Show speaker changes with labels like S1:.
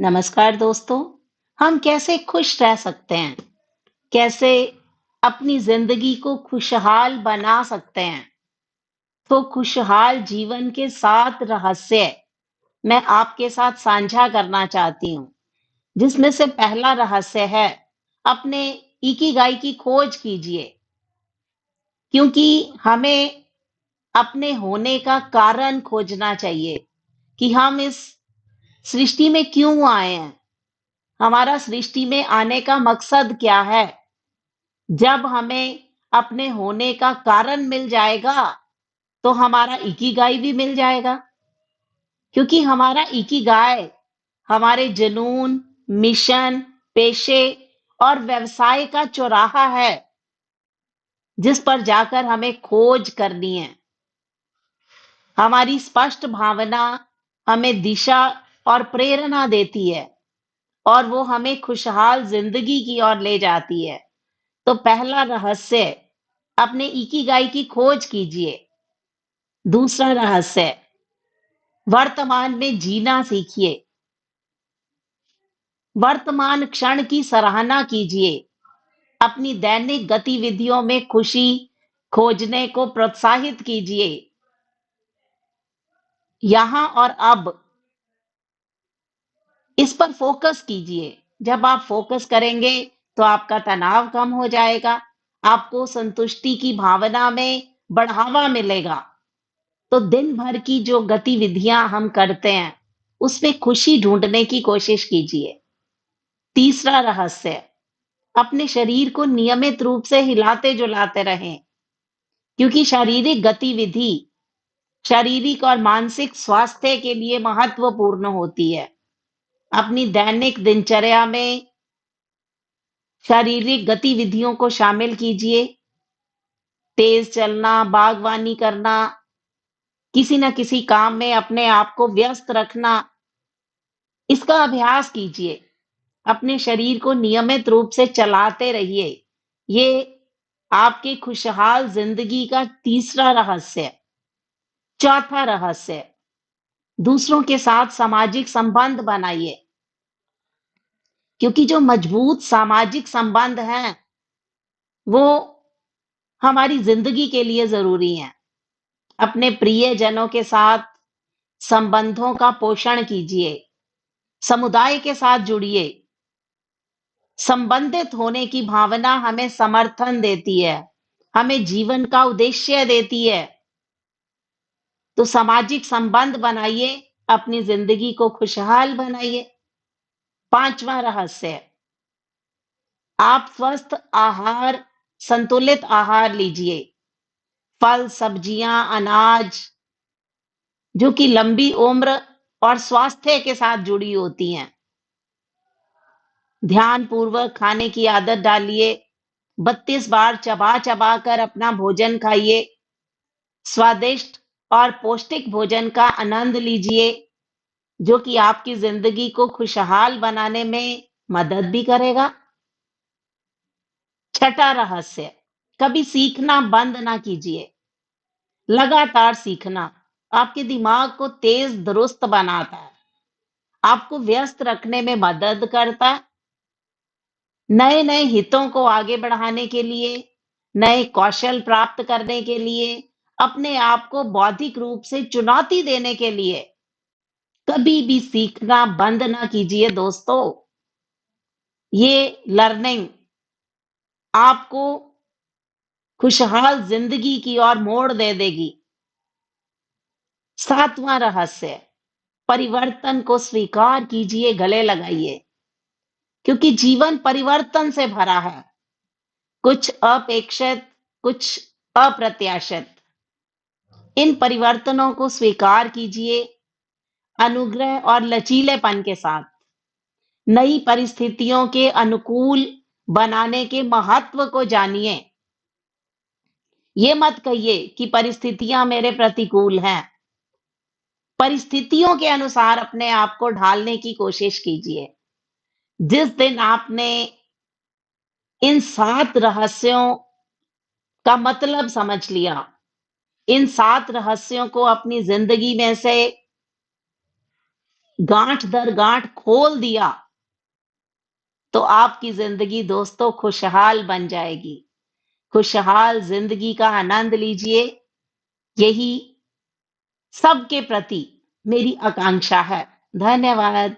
S1: नमस्कार दोस्तों। हम कैसे खुश रह सकते हैं? कैसे अपनी जिंदगी को खुशहाल बना सकते हैं? तो खुशहाल जीवन के 7 रहस्य मैं आपके साथ साझा करना चाहती हूँ। जिसमें से पहला रहस्य है अपने इकिगाई की खोज कीजिए। क्योंकि हमें अपने होने का कारण खोजना चाहिए कि हम इस सृष्टि में क्यों आए हैं? हमारा सृष्टि में आने का मकसद क्या है? जब हमें अपने होने का कारण मिल जाएगा, तो हमारा इकिगाई भी मिल जाएगा। क्योंकि हमारा इकिगाई हमारे जुनून, मिशन, पेशे और व्यवसाय का चौराहा है, जिस पर जाकर हमें खोज करनी है। हमारी स्पष्ट भावना हमें दिशा और प्रेरणा देती है और वो हमें खुशहाल जिंदगी की ओर ले जाती है। तो पहला रहस्य, अपने इकिगाई की खोज कीजिए। दूसरा रहस्य, वर्तमान में जीना सीखिए। वर्तमान क्षण की सराहना कीजिए। अपनी दैनिक गतिविधियों में खुशी खोजने को प्रोत्साहित कीजिए। यहाँ और अब इस पर फोकस कीजिए। जब आप फोकस करेंगे तो आपका तनाव कम हो जाएगा। आपको संतुष्टि की भावना में बढ़ावा मिलेगा। तो दिन भर की जो गतिविधियां हम करते हैं, उसमें खुशी ढूंढने की कोशिश कीजिए। तीसरा रहस्य, अपने शरीर को नियमित रूप से हिलाते जुलाते रहें। क्योंकि शारीरिक गतिविधि शारीरिक और मानसिक स्वास्थ्य के लिए महत्वपूर्ण होती है। अपनी दैनिक दिनचर्या में शारीरिक गतिविधियों को शामिल कीजिए। तेज चलना, बागवानी करना, किसी न किसी काम में अपने आप को व्यस्त रखना, इसका अभ्यास कीजिए। अपने शरीर को नियमित रूप से चलाते रहिए। ये आपके खुशहाल जिंदगी का तीसरा रहस्य है। चौथा रहस्य, दूसरों के साथ सामाजिक संबंध बनाइए। क्योंकि जो मजबूत सामाजिक संबंध हैं, वो हमारी जिंदगी के लिए जरूरी हैं। अपने प्रियजनों के साथ संबंधों का पोषण कीजिए। समुदाय के साथ जुड़िए। संबंधित होने की भावना हमें समर्थन देती है, हमें जीवन का उद्देश्य देती है। तो सामाजिक संबंध बनाइए, अपनी जिंदगी को खुशहाल बनाइए। पांचवा रहस्य, आप स्वस्थ आहार, संतुलित आहार लीजिए। फल, सब्जियां, अनाज जो कि लंबी उम्र और स्वास्थ्य के साथ जुड़ी होती हैं। ध्यान पूर्वक खाने की आदत डालिए। 32 बार चबा चबा कर अपना भोजन खाइए। स्वादिष्ट और पौष्टिक भोजन का आनंद लीजिए, जो कि आपकी जिंदगी को खुशहाल बनाने में मदद भी करेगा। छठा रहस्य, कभी सीखना बंद ना कीजिए। लगातार सीखना आपके दिमाग को तेज दुरुस्त बनाता है, आपको व्यस्त रखने में मदद करता है। नए नए हितों को आगे बढ़ाने के लिए, नए कौशल प्राप्त करने के लिए, अपने आप को बौद्धिक रूप से चुनौती देने के लिए कभी भी सीखना बंद ना कीजिए दोस्तों। ये लर्निंग आपको खुशहाल जिंदगी की ओर मोड़ दे देगी। सातवां रहस्य, परिवर्तन को स्वीकार कीजिए, गले लगाइए। क्योंकि जीवन परिवर्तन से भरा है। कुछ अपेक्षित, कुछ अप्रत्याशित। इन परिवर्तनों को स्वीकार कीजिए, अनुग्रह और लचीलेपन के साथ। नई परिस्थितियों के अनुकूल बनाने के महत्व को जानिए। ये मत कहिए कि परिस्थितियां मेरे प्रतिकूल हैं। परिस्थितियों के अनुसार अपने आप को ढालने की कोशिश कीजिए। जिस दिन आपने इन 7 रहस्यों का मतलब समझ लिया, इन 7 रहस्यों को अपनी जिंदगी में से गांठ दर गांठ खोल दिया, तो आपकी ज़िंदगी दोस्तों खुशहाल बन जाएगी। खुशहाल ज़िंदगी का आनंद लीजिए, यही सबके प्रति मेरी आकांक्षा है। धन्यवाद।